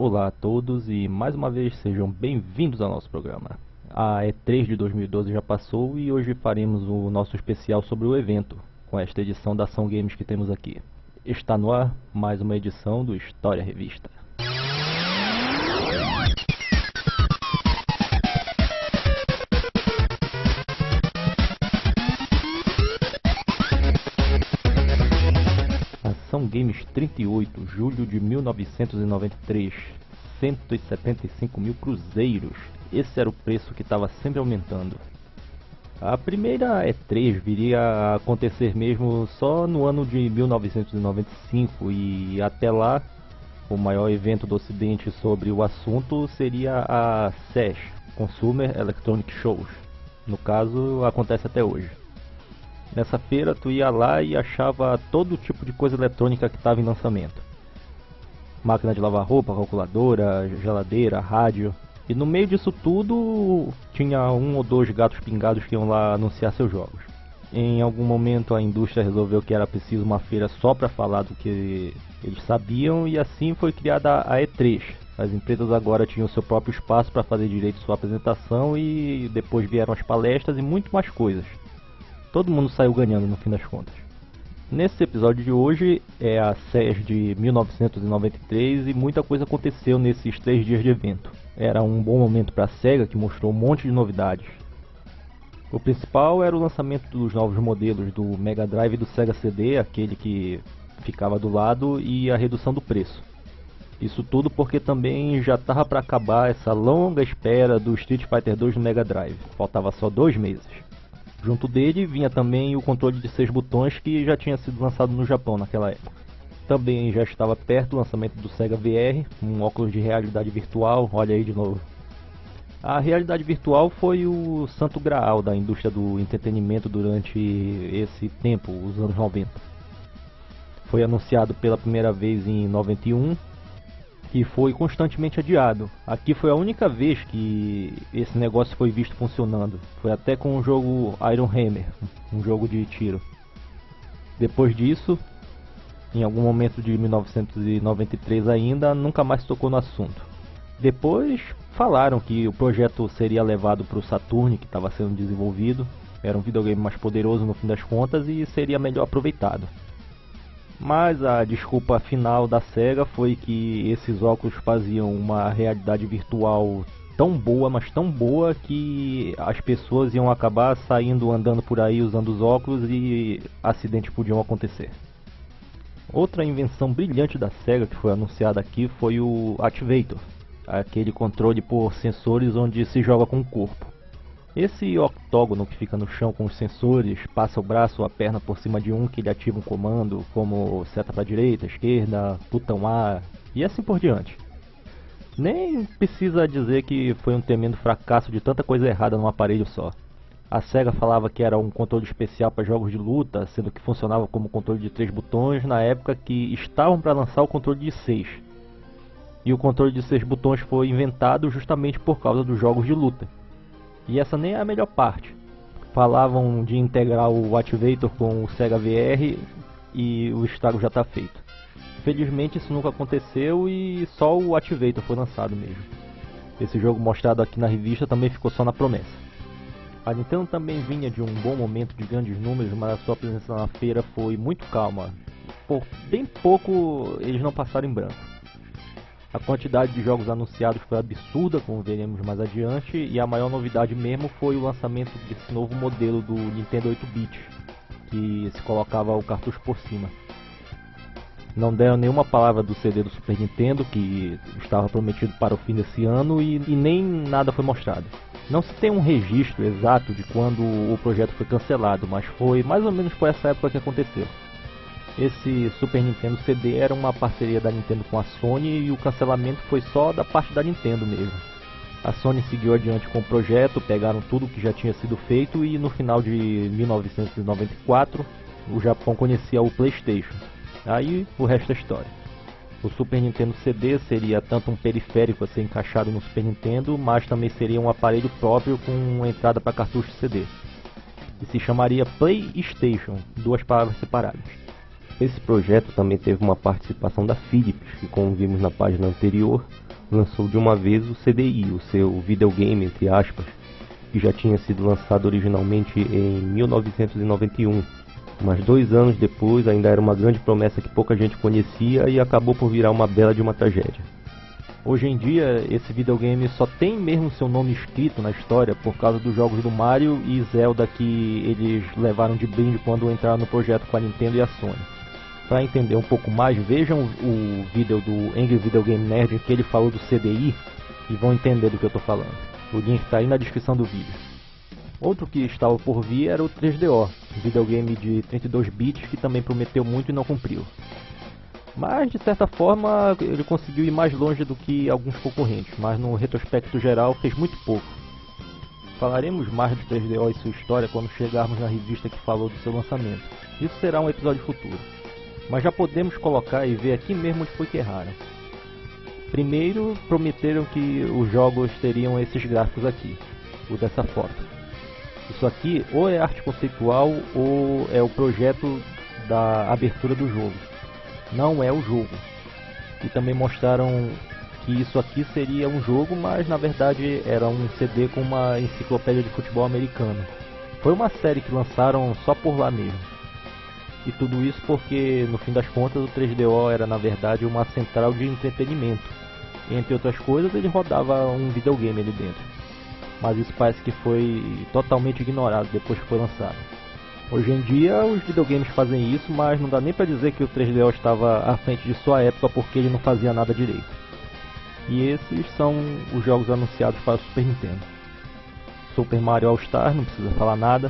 Olá a todos e mais uma vez sejam bem-vindos ao nosso programa. A E3 de 2012 já passou e hoje faremos o nosso especial sobre o evento, com esta edição da Ação Games que temos aqui. Está no ar mais uma edição do História Revista. Ação Games 38, julho de 1993, 175 mil cruzeiros. Esse era o preço que estava sempre aumentando. A primeira E3 viria a acontecer mesmo só no ano de 1995 e até lá o maior evento do ocidente sobre o assunto seria a CES, Consumer Electronic Shows. No caso, acontece até hoje. Nessa feira tu ia lá e achava todo tipo de coisa eletrônica que estava em lançamento. Máquina de lavar roupa, calculadora, geladeira, rádio. E no meio disso tudo tinha um ou dois gatos pingados que iam lá anunciar seus jogos. Em algum momento a indústria resolveu que era preciso uma feira só para falar do que eles sabiam e assim foi criada a E3. As empresas agora tinham seu próprio espaço para fazer direito sua apresentação e depois vieram as palestras e muito mais coisas. Todo mundo saiu ganhando no fim das contas. Nesse episódio de hoje é a CES de 1993 e muita coisa aconteceu nesses 3 dias de evento. Era um bom momento para a Sega, que mostrou um monte de novidades. O principal era o lançamento dos novos modelos do Mega Drive e do Sega CD, aquele que ficava do lado, e a redução do preço. Isso tudo porque também já estava para acabar essa longa espera do Street Fighter 2 no Mega Drive. Faltava só 2 meses. Junto dele vinha também o controle de 6 botões que já tinha sido lançado no Japão naquela época. Também já estava perto o lançamento do Sega VR, um óculos de realidade virtual, olha aí de novo. A realidade virtual foi o santo graal da indústria do entretenimento durante esse tempo, os anos 90. Foi anunciado pela primeira vez em 91 e foi constantemente adiado. Aqui foi a única vez que esse negócio foi visto funcionando. Foi até com o jogo Iron Hammer, um jogo de tiro. Depois disso, em algum momento de 1993 ainda, nunca mais tocou no assunto. Depois falaram que o projeto seria levado para o Saturn, que estava sendo desenvolvido. Era um videogame mais poderoso no fim das contas e seria melhor aproveitado. Mas a desculpa final da Sega foi que esses óculos faziam uma realidade virtual tão boa, mas tão boa, que as pessoas iam acabar saindo andando por aí usando os óculos e acidentes podiam acontecer. Outra invenção brilhante da Sega que foi anunciada aqui foi o Activator, aquele controle por sensores onde se joga com o corpo. Esse octógono que fica no chão com os sensores, passa o braço ou a perna por cima de um que ele ativa um comando, como seta para direita, esquerda, botão A e assim por diante. Nem precisa dizer que foi um tremendo fracasso de tanta coisa errada num aparelho só. A Sega falava que era um controle especial para jogos de luta, sendo que funcionava como controle de 3 botões na época que estavam para lançar o controle de 6. E o controle de 6 botões foi inventado justamente por causa dos jogos de luta. E essa nem é a melhor parte. Falavam de integrar o Activator com o Sega VR e o estrago já está feito. Felizmente isso nunca aconteceu e só o Activator foi lançado mesmo. Esse jogo mostrado aqui na revista também ficou só na promessa. A Nintendo também vinha de um bom momento de grandes números, mas a sua presença na feira foi muito calma. Por bem pouco eles não passaram em branco. A quantidade de jogos anunciados foi absurda, como veremos mais adiante, e a maior novidade mesmo foi o lançamento desse novo modelo do Nintendo 8-bit, que se colocava o cartucho por cima. Não deram nenhuma palavra do CD do Super Nintendo, que estava prometido para o fim desse ano, e nem nada foi mostrado. Não se tem um registro exato de quando o projeto foi cancelado, mas foi mais ou menos por essa época que aconteceu. Esse Super Nintendo CD era uma parceria da Nintendo com a Sony e o cancelamento foi só da parte da Nintendo mesmo. A Sony seguiu adiante com o projeto, pegaram tudo que já tinha sido feito e no final de 1994 o Japão conhecia o PlayStation. Aí o resto é história. O Super Nintendo CD seria tanto um periférico a ser encaixado no Super Nintendo, mas também seria um aparelho próprio com entrada para cartucho CD. E se chamaria PlayStation, duas palavras separadas. Esse projeto também teve uma participação da Philips, que, como vimos na página anterior, lançou de uma vez o CDI, o seu videogame, entre aspas, que já tinha sido lançado originalmente em 1991, mas 2 anos depois ainda era uma grande promessa que pouca gente conhecia e acabou por virar uma bela de uma tragédia. Hoje em dia, esse videogame só tem mesmo seu nome escrito na história por causa dos jogos do Mario e Zelda que eles levaram de brinde quando entraram no projeto com a Nintendo e a Sony. Para entender um pouco mais, vejam o vídeo do Angry Video Game Nerd em que ele falou do CDI e vão entender do que eu estou falando. O link está aí na descrição do vídeo. Outro que estava por vir era o 3DO, um videogame de 32 bits que também prometeu muito e não cumpriu. Mas, de certa forma, ele conseguiu ir mais longe do que alguns concorrentes, mas no retrospecto geral fez muito pouco. Falaremos mais do 3DO e sua história quando chegarmos na revista que falou do seu lançamento. Isso será um episódio futuro. Mas já podemos colocar e ver aqui mesmo onde foi que erraram. Primeiro, prometeram que os jogos teriam esses gráficos aqui, o dessa foto. Isso aqui ou é arte conceitual ou é o projeto da abertura do jogo. Não é o jogo. E também mostraram que isso aqui seria um jogo, mas na verdade era um CD com uma enciclopédia de futebol americano. Foi uma série que lançaram só por lá mesmo. E tudo isso porque, no fim das contas, o 3DO era na verdade uma central de entretenimento. Entre outras coisas, ele rodava um videogame ali dentro. Mas isso parece que foi totalmente ignorado depois que foi lançado. Hoje em dia, os videogames fazem isso, mas não dá nem pra dizer que o 3DO estava à frente de sua época porque ele não fazia nada direito. E esses são os jogos anunciados para o Super Nintendo. Super Mario All-Star, não precisa falar nada.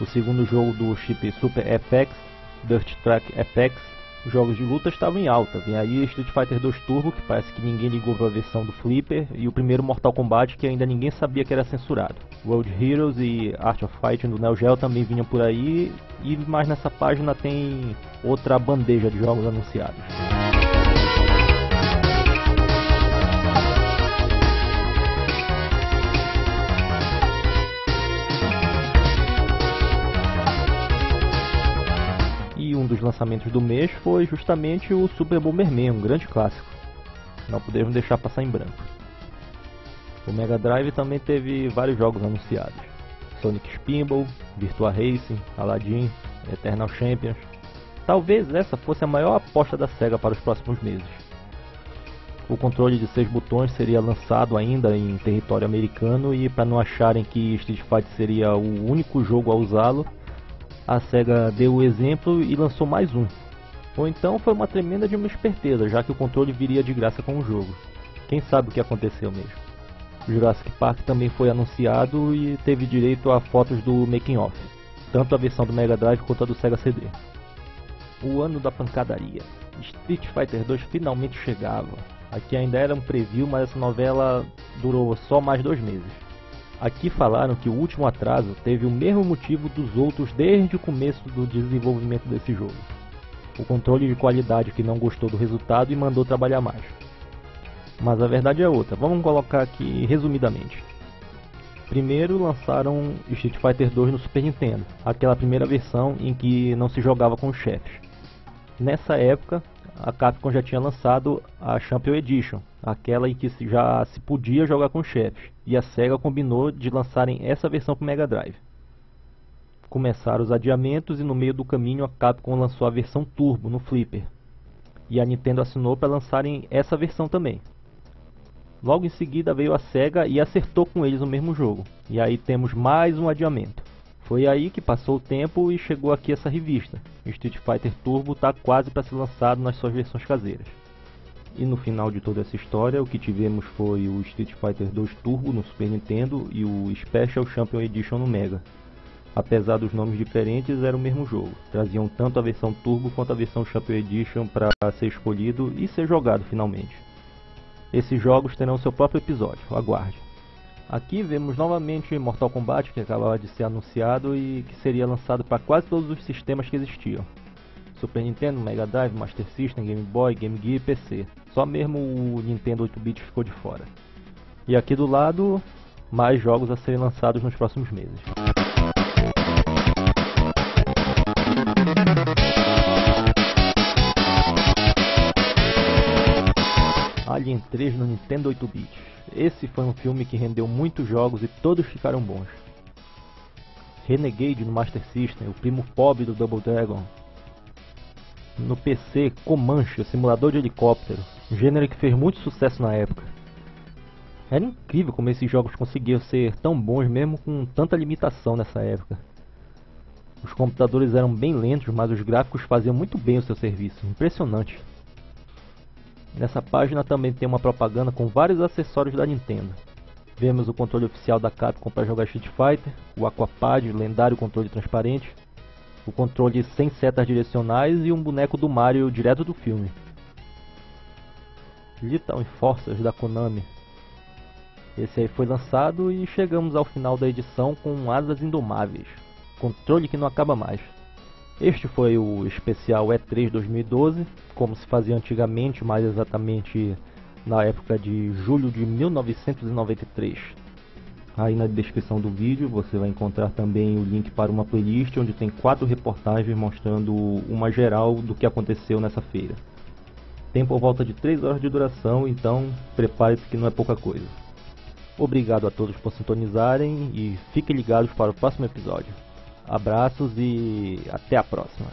O segundo jogo do chip Super FX, Dirt Track FX. Os jogos de luta estavam em alta. Vem aí Street Fighter 2 Turbo, que parece que ninguém ligou para a versão do Flipper, e o primeiro Mortal Kombat, que ainda ninguém sabia que era censurado. World Heroes e Art of Fighting do Neo Geo também vinham por aí, e mais nessa página tem outra bandeja de jogos anunciados. Um dos lançamentos do mês foi justamente o Super Bomberman, um grande clássico. Não podemos deixar passar em branco. O Mega Drive também teve vários jogos anunciados. Sonic Spinball, Virtua Racing, Aladdin, Eternal Champions. Talvez essa fosse a maior aposta da SEGA para os próximos meses. O controle de 6 botões seria lançado ainda em território americano e, para não acharem que Street Fighter seria o único jogo a usá-lo, a SEGA deu o exemplo e lançou mais um. Ou então foi uma tremenda de uma esperteza, já que o controle viria de graça com o jogo. Quem sabe o que aconteceu mesmo. Jurassic Park também foi anunciado e teve direito a fotos do making of, tanto a versão do Mega Drive quanto a do Sega CD. O ano da pancadaria. Street Fighter 2 finalmente chegava. Aqui ainda era um preview, mas essa novela durou só mais 2 meses. Aqui falaram que o último atraso teve o mesmo motivo dos outros desde o começo do desenvolvimento desse jogo. O controle de qualidade que não gostou do resultado e mandou trabalhar mais. Mas a verdade é outra, vamos colocar aqui resumidamente. Primeiro lançaram Street Fighter 2 no Super Nintendo, aquela primeira versão em que não se jogava com os chefes. Nessa época, a Capcom já tinha lançado a Champion Edition, aquela em que já se podia jogar com chefes, e a SEGA combinou de lançarem essa versão para o Mega Drive. Começaram os adiamentos e no meio do caminho a Capcom lançou a versão Turbo no Flipper, e a Nintendo assinou para lançarem essa versão também. Logo em seguida veio a SEGA e acertou com eles o mesmo jogo, e aí temos mais um adiamento. Foi aí que passou o tempo e chegou aqui essa revista. Street Fighter Turbo está quase para ser lançado nas suas versões caseiras. E no final de toda essa história, o que tivemos foi o Street Fighter 2 Turbo no Super Nintendo e o Special Champion Edition no Mega. Apesar dos nomes diferentes, era o mesmo jogo. Traziam tanto a versão Turbo quanto a versão Champion Edition para ser escolhido e ser jogado finalmente. Esses jogos terão seu próprio episódio, aguarde. Aqui vemos novamente Mortal Kombat, que acabava de ser anunciado e que seria lançado para quase todos os sistemas que existiam. Super Nintendo, Mega Drive, Master System, Game Boy, Game Gear e PC. Só mesmo o Nintendo 8-bit ficou de fora. E aqui do lado, mais jogos a serem lançados nos próximos meses. Alien 3 no Nintendo 8-bit. Esse foi um filme que rendeu muitos jogos e todos ficaram bons. Renegade no Master System, o primo pobre do Double Dragon. No PC, Comanche, o simulador de helicóptero, um gênero que fez muito sucesso na época. Era incrível como esses jogos conseguiam ser tão bons mesmo com tanta limitação nessa época. Os computadores eram bem lentos, mas os gráficos faziam muito bem o seu serviço, impressionante. Nessa página também tem uma propaganda com vários acessórios da Nintendo. Vemos o controle oficial da Capcom para jogar Street Fighter, o Aquapad, o lendário controle transparente, o controle sem setas direcionais e um boneco do Mario direto do filme. Lethal Enforcers da Konami. Esse aí foi lançado e chegamos ao final da edição com Asas Indomáveis, controle que não acaba mais. Este foi o especial E3 2012, como se fazia antigamente, mais exatamente na época de julho de 1993. Aí na descrição do vídeo você vai encontrar também o link para uma playlist onde tem 4 reportagens mostrando uma geral do que aconteceu nessa feira. Tem por volta de 3 horas de duração, então prepare-se que não é pouca coisa. Obrigado a todos por sintonizarem e fiquem ligados para o próximo episódio. Abraços e até a próxima.